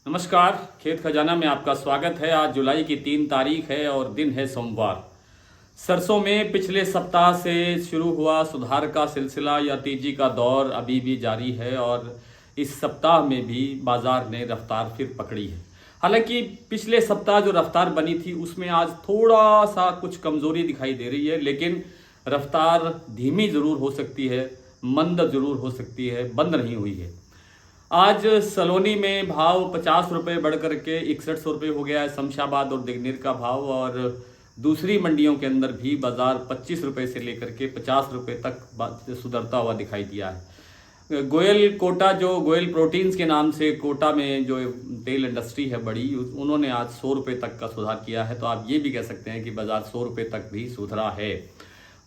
नमस्कार, खेत खजाना में आपका स्वागत है। आज जुलाई की 3 तारीख है और दिन है सोमवार। सरसों में पिछले सप्ताह से शुरू हुआ सुधार का सिलसिला या तेजी का दौर अभी भी जारी है और इस सप्ताह में भी बाजार ने रफ्तार फिर पकड़ी है। हालांकि पिछले सप्ताह जो रफ्तार बनी थी उसमें आज थोड़ा सा कुछ कमजोरी दिखाई दे रही है, लेकिन रफ्तार धीमी जरूर हो सकती है, मंद जरूर हो सकती है, बंद नहीं हुई है। आज सलोनी में भाव 50 रुपये बढ़ करके 6100 रुपये हो गया है शमशाबाद और दिगनीर का भाव, और दूसरी मंडियों के अंदर भी बाजार 25 रुपये से लेकर के 50 रुपये तक सुधरता हुआ दिखाई दिया है। गोयल कोटा, जो गोयल प्रोटीन्स के नाम से कोटा में जो तेल इंडस्ट्री है बड़ी, उन्होंने आज 100 रुपये तक का सुधार किया है। तो आप ये भी कह सकते हैं कि बाजार 100 रुपये तक भी सुधरा है।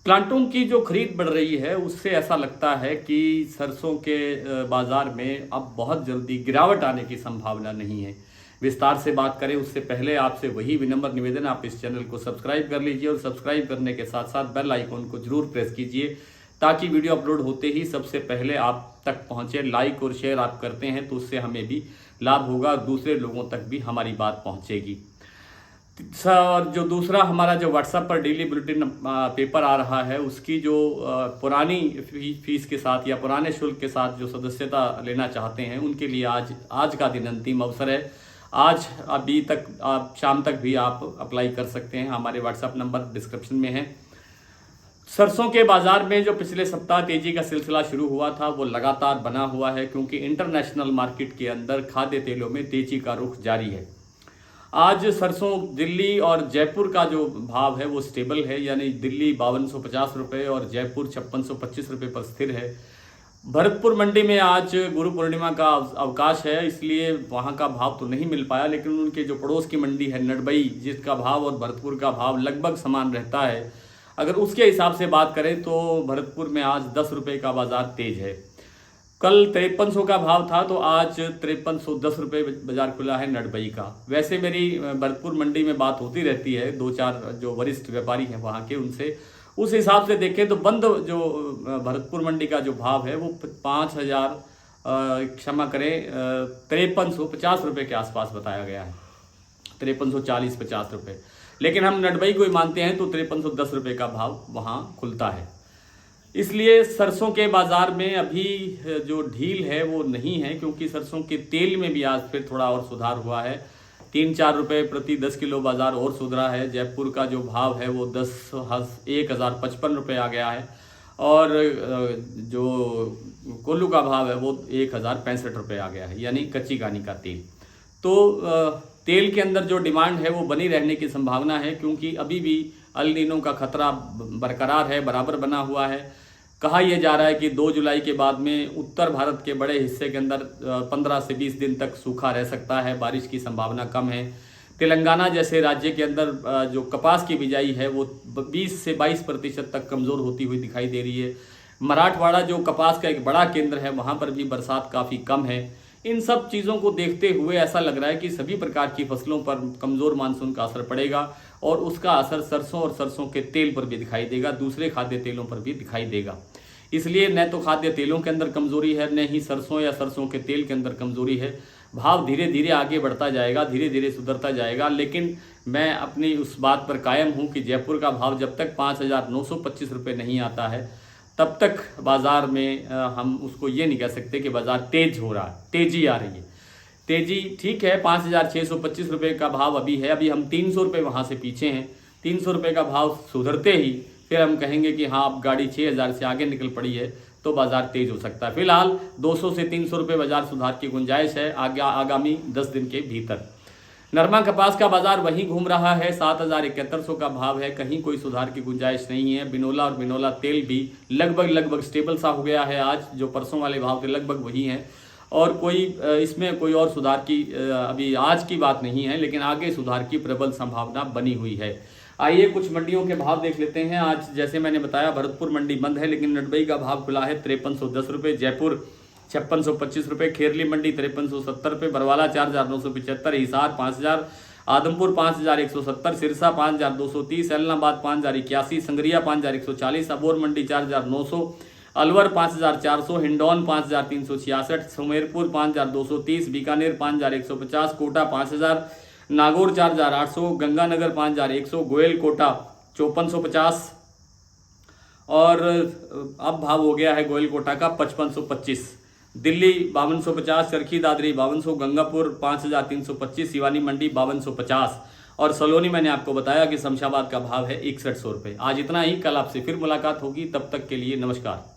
प्लांटों की जो खरीद बढ़ रही है उससे ऐसा लगता है कि सरसों के बाजार में अब बहुत जल्दी गिरावट आने की संभावना नहीं है। विस्तार से बात करें उससे पहले आपसे वही विनम्र निवेदन, आप इस चैनल को सब्सक्राइब कर लीजिए और सब्सक्राइब करने के साथ साथ बेल आइकॉन को जरूर प्रेस कीजिए ताकि वीडियो अपलोड होते ही सबसे पहले आप तक पहुंचे। लाइक और शेयर आप करते हैं तो उससे हमें भी लाभ होगा और दूसरे लोगों तक भी हमारी बात पहुंचेगी। और जो दूसरा हमारा जो व्हाट्सएप पर डेली बुलेटिन पेपर आ रहा है उसकी जो पुरानी फीस के साथ या पुराने शुल्क के साथ जो सदस्यता लेना चाहते हैं उनके लिए आज का दिन अंतिम अवसर है। आज अभी तक शाम तक भी आप अप्लाई कर सकते हैं। हमारे व्हाट्सएप नंबर डिस्क्रिप्शन में है। सरसों के बाजार में जो पिछले सप्ताह तेजी का सिलसिला शुरू हुआ था वो लगातार बना हुआ है, क्योंकि इंटरनेशनल मार्केट के अंदर खाद्य तेलों में तेजी का रुख जारी है। आज सरसों दिल्ली और जयपुर का जो भाव है वो स्टेबल है, यानी दिल्ली 5250 रुपये और जयपुर 5625 रुपये पर स्थिर है। भरतपुर मंडी में आज गुरु पूर्णिमा का अवकाश है, इसलिए वहाँ का भाव तो नहीं मिल पाया, लेकिन उनके जो पड़ोस की मंडी है नडबई, जिसका भाव और भरतपुर का भाव लगभग समान रहता है, अगर उसके हिसाब से बात करें तो भरतपुर में आज 10 रुपये का बाजार तेज है। कल 5300 का भाव था तो आज 5310 रुपये बाजार खुला है नडबई का। वैसे मेरी भरतपुर मंडी में बात होती रहती है, 2-4 जो वरिष्ठ व्यापारी हैं वहाँ के, उनसे उस हिसाब से देखें तो बंद जो भरतपुर मंडी का जो भाव है वो 5000 क्षमा करें 5350 रुपये के आसपास बताया गया है, 5340-50 रुपये। लेकिन हम नडबई को ही मानते हैं तो 5310 रुपये का भाव वहाँ खुलता है। इसलिए सरसों के बाजार में अभी जो ढील है वो नहीं है, क्योंकि सरसों के तेल में भी आज फिर थोड़ा और सुधार हुआ है। 3-4 रुपये प्रति 10 किलो बाजार और सुधरा है। जयपुर का जो भाव है वो 1055 रुपये आ गया है और जो कोल्लू का भाव है वो 1065 रुपये आ गया है, यानी कच्ची घानी का तेल। तो तेल के अंदर जो डिमांड है वो बनी रहने की संभावना है, क्योंकि अभी भी अल नीनो का खतरा बरकरार है, बराबर बना हुआ है। कहा यह जा रहा है कि 2 जुलाई के बाद में उत्तर भारत के बड़े हिस्से के अंदर 15 से 20 दिन तक सूखा रह सकता है, बारिश की संभावना कम है। तेलंगाना जैसे राज्य के अंदर जो कपास की बिजाई है वो 20 से 22% तक कमज़ोर होती हुई दिखाई दे रही है। मराठवाड़ा जो कपास का एक बड़ा केंद्र है वहाँ पर भी बरसात काफ़ी कम है। इन सब चीज़ों को देखते हुए ऐसा लग रहा है कि सभी प्रकार की फसलों पर कमज़ोर मानसून का असर पड़ेगा और उसका असर सरसों और सरसों के तेल पर भी दिखाई देगा, दूसरे खाद्य तेलों पर भी दिखाई देगा। इसलिए न तो खाद्य तेलों के अंदर कमज़ोरी है, न ही सरसों या सरसों के तेल के अंदर कमज़ोरी है। भाव धीरे धीरे आगे बढ़ता जाएगा, धीरे धीरे सुधरता जाएगा। लेकिन मैं अपनी उस बात पर कायम हूँ कि जयपुर का भाव जब तक 5925 रुपये नहीं आता है तब तक बाज़ार में हम उसको ये नहीं कह सकते कि बाज़ार तेज हो रहा है, तेज़ी आ रही है। तेज़ी ठीक है, 5625 रुपये का भाव अभी है, अभी हम 300 रुपये वहाँ से पीछे हैं। 300 रुपये का भाव सुधरते ही फिर हम कहेंगे कि हाँ अब गाड़ी 6000 से आगे निकल पड़ी है तो बाज़ार तेज हो सकता है। फिलहाल 200 से 300 रुपये बाज़ार सुधार की गुंजाइश है आगामी 10 दिन के भीतर। नरमा कपास का बाजार वहीं घूम रहा है, 7100 का भाव है, कहीं कोई सुधार की गुंजाइश नहीं है। बिनोला और बिनोला तेल भी लगभग स्टेबल सा हो गया है। आज जो परसों वाले भाव थे लगभग वही हैं और कोई इसमें कोई और सुधार की अभी आज की बात नहीं है, लेकिन आगे सुधार की प्रबल संभावना बनी हुई है। आइए कुछ मंडियों के भाव देख लेते हैं। आज जैसे मैंने बताया भरतपुर मंडी बंद है, लेकिन नडबई का भाव खुला है 5310 रुपये, जयपुर 5625 रुपये, खेरली मंडी 5370 रुपये, बरवाला 4975, हिसार 5000, आदमपुर 5170, सिरसा 5230, ऐलनाबाद 5081, संगरिया 5140, अबोर मंडी 4900, अलवर 5,400, हिंडौन 5,366, सुमेरपुर 5,230, बीकानेर 5,150, कोटा 5,000, नागौर 4,800, गंगानगर 5,100, गोयल कोटा 5,450 और अब भाव हो गया है गोयल कोटा का 5,525, दिल्ली 5,250, चरखी दादरी 5,200, गंगापुर 5,325, सिवानी मंडी 5,250 और सलोनी मैंने आपको बताया कि शमशाबाद का भाव है 6100 रुपये। आज इतना ही, कल आपसे फिर मुलाकात होगी, तब तक के लिए नमस्कार।